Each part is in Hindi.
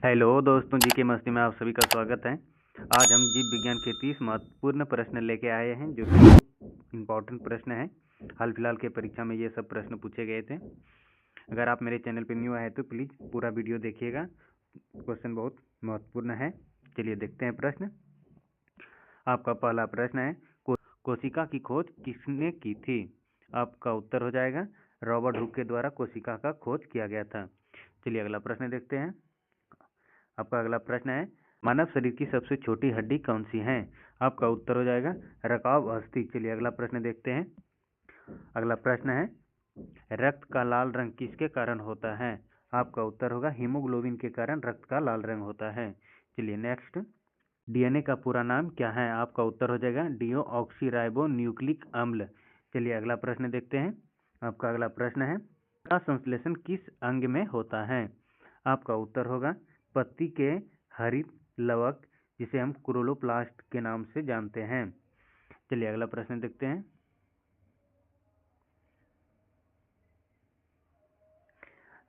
हेलो दोस्तों, जी के मस्ती में आप सभी का स्वागत है। आज हम जीव विज्ञान के 30 महत्वपूर्ण प्रश्न लेके आए हैं, जो कि बहुत इम्पोर्टेंट प्रश्न है। हाल फिलहाल के परीक्षा में ये सब प्रश्न पूछे गए थे। अगर आप मेरे चैनल पर न्यू आए तो प्लीज़ पूरा वीडियो देखिएगा, क्वेश्चन बहुत महत्वपूर्ण है। चलिए देखते हैं प्रश्न। आपका पहला प्रश्न है, कोशिका की खोज किसने की थी? आपका उत्तर हो जाएगा रॉबर्ट हुक के द्वारा कोशिका का खोज किया गया था। चलिए अगला प्रश्न देखते हैं। आपका अगला प्रश्न है, मानव शरीर की सबसे छोटी हड्डी कौन सी है? आपका उत्तर हो जाएगा रकाब अस्थि। चलिए अगला प्रश्न देखते हैं। अगला प्रश्न है, रक्त का लाल रंग किसके कारण होता है? आपका उत्तर होगा हीमोग्लोबिन के कारण रक्त का लाल रंग होता है। चलिए नेक्स्ट, डीएनए का पूरा नाम क्या है? आपका उत्तर हो जाएगा डीओक्सीराइबो न्यूक्लिक अम्ल। चलिए अगला प्रश्न देखते हैं। आपका अगला प्रश्न है, का संश्लेषण किस अंग में होता है? आपका उत्तर होगा पत्ती के हरित लवक, जिसे हम क्लोरोप्लास्ट के नाम से जानते हैं। चलिए अगला प्रश्न देखते हैं।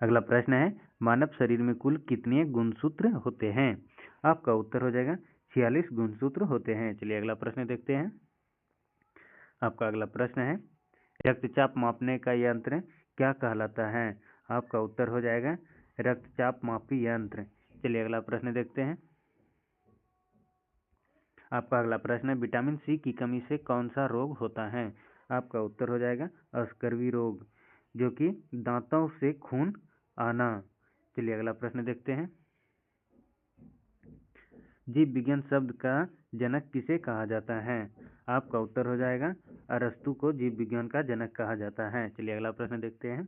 अगला प्रश्न है, मानव शरीर में कुल कितने गुणसूत्र होते हैं? आपका उत्तर हो जाएगा 46 गुणसूत्र होते हैं। चलिए अगला प्रश्न देखते हैं। आपका अगला प्रश्न है, रक्तचाप मापने का यंत्र क्या कहलाता है? आपका उत्तर हो जाएगा रक्तचाप मापी यंत्र। चलिए अगला प्रश्न देखते हैं। आपका अगला प्रश्न है, विटामिन सी की कमी से कौन सा रोग होता है? आपका उत्तर हो जाएगा स्कर्वी रोग, जो कि दांतों से खून आना। चलिए अगला प्रश्न देखते हैं। जीव विज्ञान शब्द का जनक किसे कहा जाता है? आपका उत्तर हो जाएगा अरस्तु को जीव विज्ञान का जनक कहा जाता है। चलिए अगला प्रश्न देखते हैं।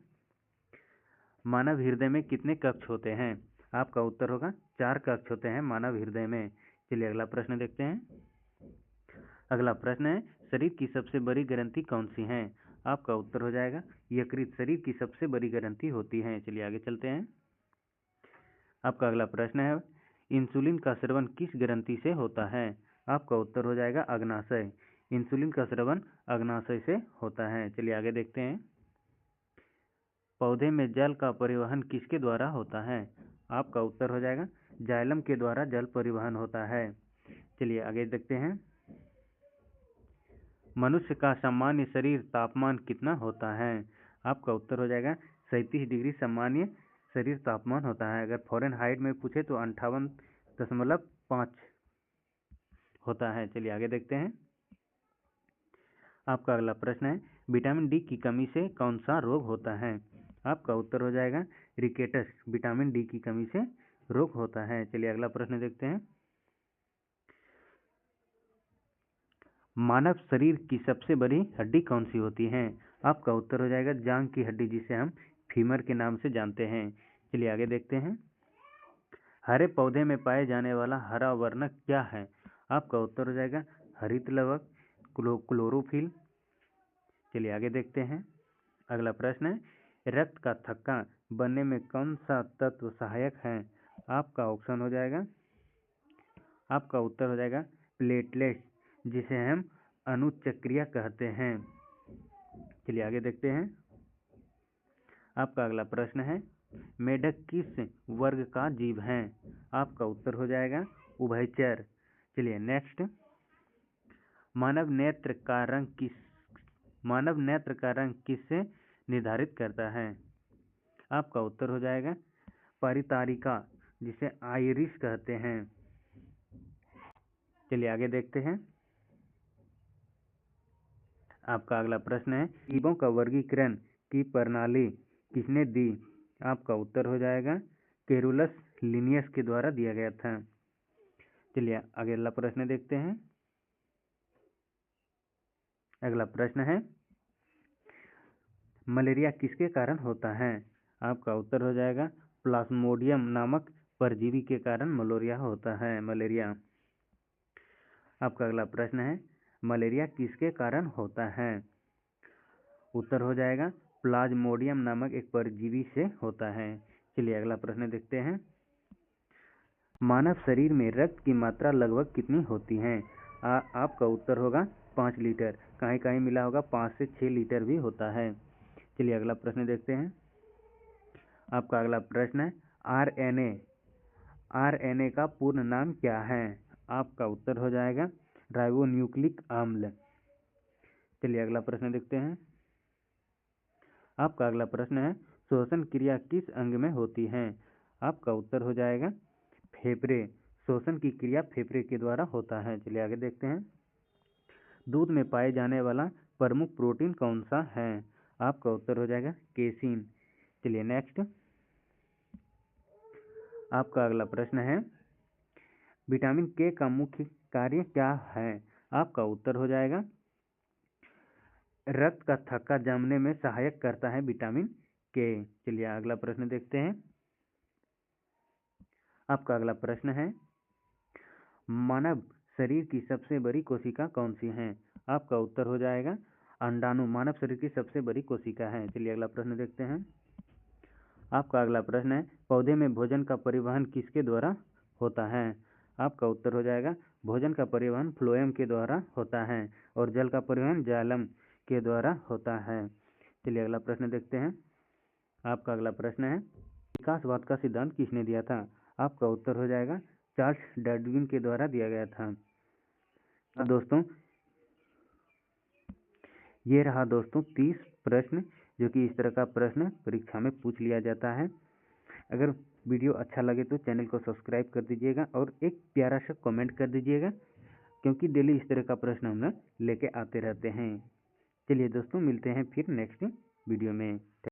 मानव हृदय में कितने कक्ष होते हैं? आपका उत्तर होगा 4 कक्ष होते हैं मानव हृदय में। चलिए अगला प्रश्न देखते हैं। अगला प्रश्न है, शरीर की सबसे बड़ी ग्रंथि कौन सी है? आपका उत्तर हो जाएगा यकृत शरीर की सबसे बड़ी ग्रंथि होती है। चलिए आगे चलते हैं। आपका अगला प्रश्न है, इंसुलिन का स्रवन किस ग्रंथि से होता है? आपका उत्तर हो जाएगा अग्नाशय। इंसुलिन का स्रवन अग्नाशय से होता है। चलिए आगे देखते हैं। पौधे में जल का परिवहन किसके द्वारा होता है? आपका उत्तर हो जाएगा जाइलम के द्वारा जल परिवहन होता है। चलिए आगे देखते हैं। मनुष्य का सामान्य शरीर तापमान कितना होता है? आपका उत्तर हो जाएगा 37 डिग्री सामान्य शरीर तापमान होता है। अगर फ़ारेनहाइट में पूछे तो 58.5 होता है। चलिए आगे देखते हैं। आपका अगला प्रश्न है, विटामिन डी की कमी से कौन सा रोग होता है? आपका उत्तर हो जाएगा रिकेटस। विटामिन डी की कमी से रोग होता है। चलिए अगला प्रश्न देखते हैं। मानव शरीर की सबसे बड़ी हड्डी कौन सी होती है? आपका उत्तर हो जाएगा जांघ की हड्डी, जिसे हम फीमर के नाम से जानते हैं। चलिए आगे देखते हैं। हरे पौधे में पाए जाने वाला हरा वर्णक क्या है? आपका उत्तर हो जाएगा हरित लवक, क्लोरोफिल। चलिए आगे देखते हैं। अगला प्रश्न है, रक्त का थक्का बनने में कौन सा तत्व सहायक है? आपका ऑप्शन हो जाएगा, आपका उत्तर हो जाएगा प्लेटलेट्स, जिसे हम अनुचक्रिया कहते हैं। चलिए आगे देखते हैं। आपका अगला प्रश्न है, मेढक किस वर्ग का जीव है? आपका उत्तर हो जाएगा उभयचर। चलिए नेक्स्ट, मानव नेत्र का रंग किससे निर्धारित करता है? आपका उत्तर हो जाएगा परितारिका, जिसे आइरिस कहते हैं। चलिए आगे देखते हैं। आपका अगला प्रश्न है, जीवों का वर्गीकरण की प्रणाली किसने दी? आपका उत्तर हो जाएगा केरुलस लिनियस के द्वारा दिया गया था। चलिए अगला प्रश्न देखते हैं। अगला प्रश्न है, मलेरिया किसके कारण होता है? आपका उत्तर हो जाएगा प्लाज्मोडियम नामक परजीवी के कारण मलेरिया होता है। मलेरिया। आपका अगला प्रश्न है, मलेरिया किसके कारण होता है? उत्तर हो जाएगा प्लाज्मोडियम नामक एक परजीवी से होता है। चलिए अगला प्रश्न देखते हैं। मानव शरीर में रक्त की मात्रा लगभग कितनी होती है? आपका उत्तर होगा 5 लीटर। कहीं कहीं मिला होगा 5 से 6 लीटर भी होता है। चलिए अगला प्रश्न देखते हैं। आपका अगला प्रश्न है, आरएनए आरएनए का पूर्ण नाम क्या है? आपका उत्तर हो जाएगा राइबोन्यूक्लिक अम्ल। चलिए अगला प्रश्न देखते हैं। आपका अगला प्रश्न है श्वसन क्रिया किस अंग में होती है? आपका उत्तर हो जाएगा फेफड़े। श्वसन की क्रिया फेफड़े के द्वारा होता है। चलिए आगे देखते हैं। दूध में पाए जाने वाला प्रमुख प्रोटीन कौन सा है? आपका उत्तर हो जाएगा केसिन। चलिए नेक्स्ट। आपका अगला प्रश्न है विटामिन के का मुख्य कार्य क्या है? आपका उत्तर हो जाएगा रक्त का थक्का जमने में सहायक करता है विटामिन के। चलिए अगला प्रश्न देखते हैं। आपका अगला प्रश्न है मानव शरीर की सबसे बड़ी कोशिका कौन सी है? आपका उत्तर हो जाएगा अंडाणु मानव शरीर की सबसे बड़ी कोशिका है। चलिए अगला प्रश्न देखते हैं। आपका अगला प्रश्न है पौधे में भोजन का परिवहन किसके द्वारा होता है? आपका उत्तर हो जाएगा भोजन का परिवहन फ्लोएम के द्वारा होता है और जल का परिवहन जालम के द्वारा होता है। चलिए अगला प्रश्न देखते हैं। आपका अगला प्रश्न है विकासवाद का सिद्धांत किसने दिया था? आपका उत्तर हो जाएगा चार्ल्स डार्विन के द्वारा दिया गया था। दोस्तों ये रहा दोस्तों 30 प्रश्न जो कि इस तरह का प्रश्न परीक्षा में पूछ लिया जाता है। अगर वीडियो अच्छा लगे तो चैनल को सब्सक्राइब कर दीजिएगा और एक प्यारा सा कमेंट कर दीजिएगा, क्योंकि डेली इस तरह का प्रश्न हम लोग लेके आते रहते हैं। चलिए दोस्तों मिलते हैं फिर नेक्स्ट वीडियो में।